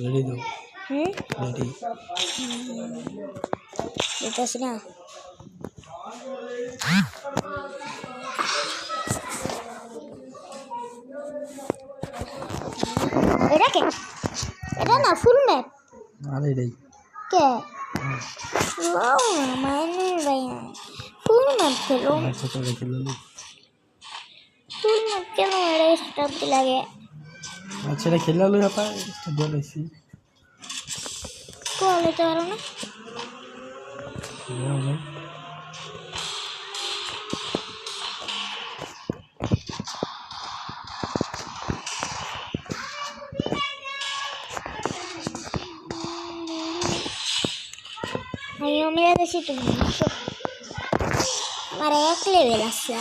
Ready দাও। Ready দিতেছি না। এটা কে? এটা না ফুল ম্যাপ। আরে রে কে? ওয়াও মানে ভাই ফুল ম্যাপ খেলো। আচ্ছা তো রেখে দিল। ফুল ম্যাপ কেন এটা স্টার্ট লাগে? আচ্ছা রে খেলা লই আপা বলেছি কল হতে পারো না? আমিও মেরে দিছি তুমি আমার এক লেভেল আছে।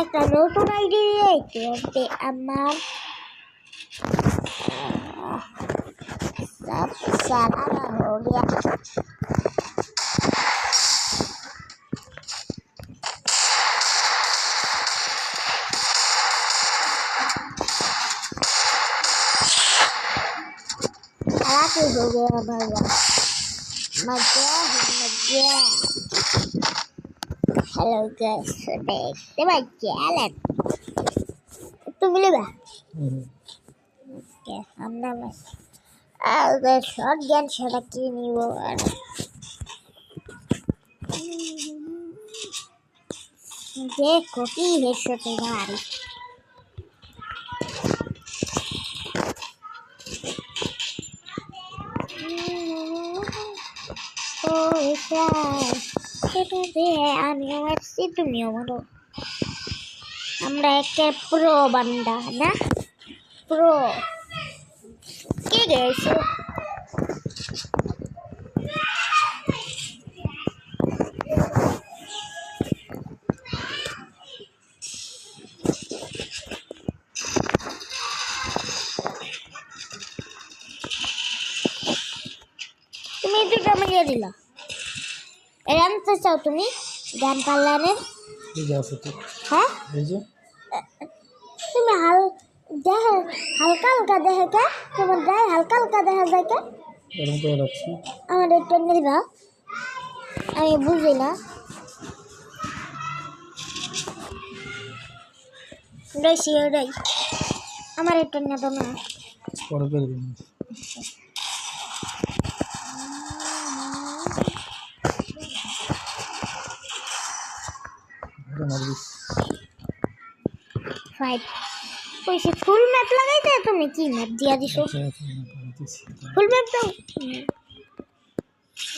একটা নতুন আইডি দিতে হবে আমার। सब सारा हो गया। सारा हो गया भैया मजा मजा। हेलो गाइस देखते भाई चैलेंज तो मिलेगा क्या सामने में अगर शॉट गन छड़ा की नहीं वो देखो की हेडशॉट है हमारी। আমি আসছি তুমিও বলো আমরা একটা প্রো বান্দা না প্রো কে গেছে তুমি দুটো মিলিয়ে দিলা এর আনতে চাও তুমি গান পার্লারের হ্যাঁ তুমি দেহে হালকা হালকা দেহে কে তোমার গায়ে হালকা হালকা দেখা যায় কে আমার একটু দিবা আমি বুঝি না রইছি ওটাই আমার একটু না তো না ফাইট কইছি ফুল ম্যাপ লাগাইতে তুমি কি ম্যাপ দিয়া দিছো ফুল ম্যাপ দাও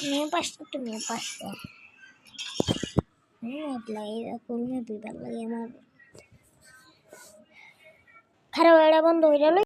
मैं पास तो मैं पास है ম্যাপ লাগাই ফুল ম্যাপ ভালো লাগে আমার খারাপ এটা বন্ধ হয়ে গেল।